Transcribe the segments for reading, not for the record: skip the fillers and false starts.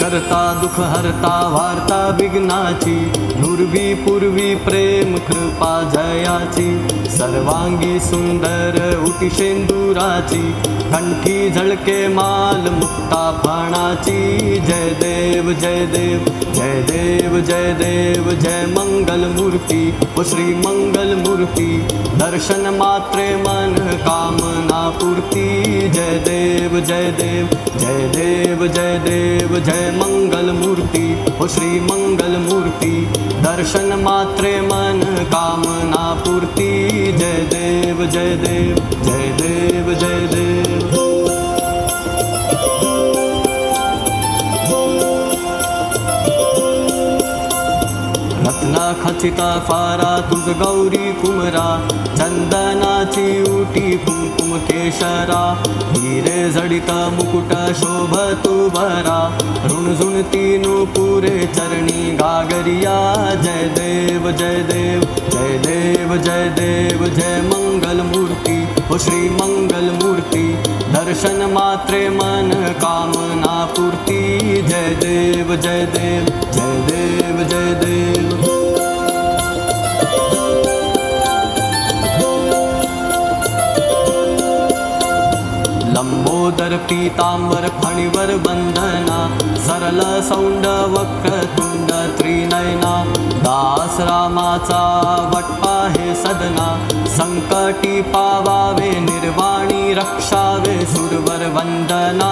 करता दुख हरता वार्ता विघ्नाची, नुरवी पूर्वी प्रेम कृपा जयाची, सर्वांगी सुंदर उटी शेंदुराची, कंठी झळके माल मुक्ता फाणाची। जय देव जय देव जय देव जय देव जय मंगल मूर्ती ओ श्री मंगल मूर्ती, दर्शन मात्रे मन कामना पूर्ती। जय देव जय देव जय देव जय देव जय मंगल मूर्ती ओ श्री मंगल मूर्ती, दर्शन मात्रे मन कामना पूर्ती। जय देव जय देव जय देव जय देव। रत्ना खचिता फारा तुझ गौरी कुमरा, चंदनाची उटी कुंकुम केशरा, हिरे जडित मुकुट शोभतु भरा, ऋणझुणती नुपुरे चरणी गागरिया। जय देव जय देव जय देव जय देव जय मंगल मूर्ती ओ श्री मंगल मूर्ती, दर्शन मात्रे मन कामना पूर्ती। जय देव जय देव जय देव जय देव। लंबोदर पीतांबर फणीवर बंधना, सरल सौंड वक्रतुंड त्रिनयना, दास रामाचा वट्पा हे सदना, संकटी पावावे निर्वाणी रक्षावे सुरवर वंदना।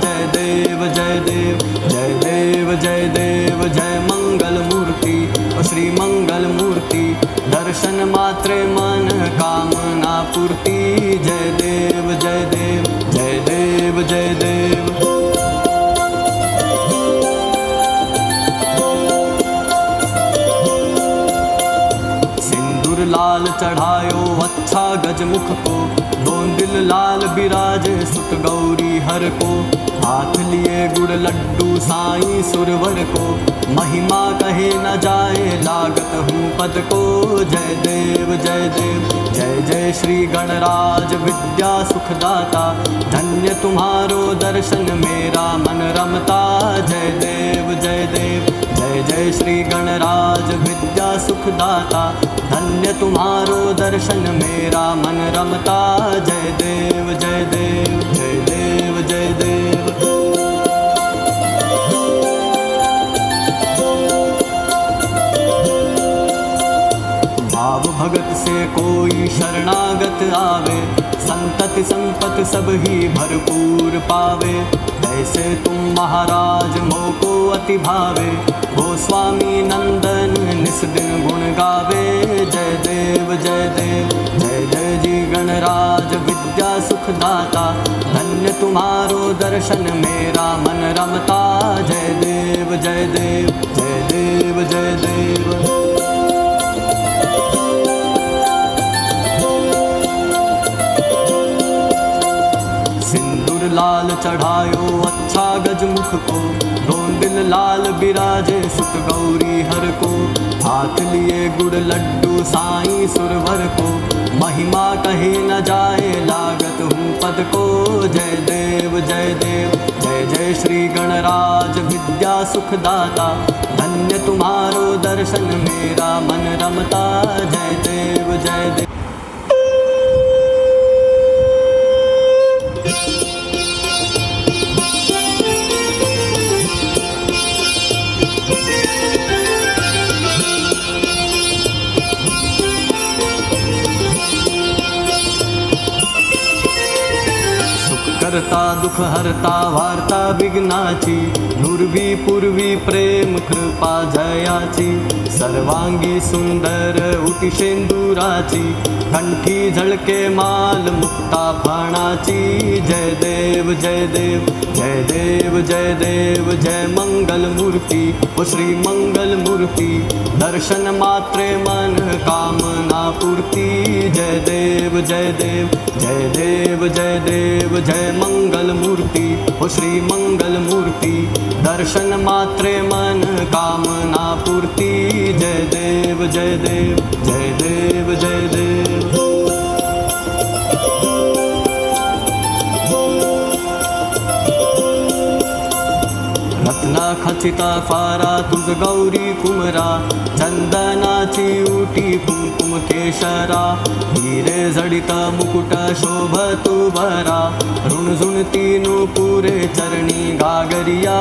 जय देव जय देव जय देव जय देव जय मंगल मूर्ती ओ श्री मंगल मूर्ती, दर्शन मात्रे मन कामना पूर्ती। जय देव जय देव जय देव जय देव। सिंदूर लाल चढ़ायो अच्छा गजमुख को, दोन दिल लाल बिराजे सुत गौरी हर को, हाथ लिए गुड़ लड्डू साईं सुरवर को, महिमा कहे न जाए लागत हूँ पद को। जय देव जय देव जय जय श्री गणराज विद्या सुखदाता, धन्य तुम्हारो दर्शन मेरा मन रमता। जय देव जय देव जय जय श्री गणराज विद्या सुखदाता, धन्य तुम्हारो दर्शन मेरा मन रमता। जय देव जय देव जय देव जय देव। भाव भगत से कोई शरणागत आवे, संतति संपत सब ही भरपूर पावे, ऐसे तुम महाराज मोको अति भावे, गोस्वामी नंदन निस दिन गुण गावे। जय देव जय देव जय जय जी गणराज विद्या सुखदाता, धन्य तुम्हारो दर्शन मेरा मन रमता। जय देव जय देव जय देव जय देव। सिंदूर लाल चढ़ायो अच्छा गजमुख को, दोन दिल लाल बिराजे सुत गौरी हर को, हाथ लिए गुड़ लड्डू साईं सुरवर को, महिमा कहे न जाए लागत हूँ पद को। जय देव जय देव जय जय श्री गणराज विद्या सुखदाता, धन्य तुम्हारो दर्शन मेरा मन रमता। जय देव जय देव। करता दुख हरता वार्ता विघ्नाची, नुरवी पूर्वी प्रेम कृपा जयाची, सर्वांगी सुंदर उटी शेंदुराची, कंठी झळके माल मुक्ता फाणाची। जय देव जय देव जय देव जय देव जय मंगल मूर्ती ओ श्री मंगल मूर्ती, दर्शन मात्रे मन कामना पूर्ती। जय देव जय देव जय देव जय देव जय मंगल मूर्ती ओ श्री मंगल मूर्ती, दर्शन मात्रे मन कामना पूर्ती। जय देव जय देव जय देव जय देव। गळा खचिता फारा तुझ गौरी कुमरा, चंदनाची उटी कुंकुम केशरा, हिरे जडित मुकुट शोभतु बरा, रुणझुणती नुपुरे चरणी गागरिया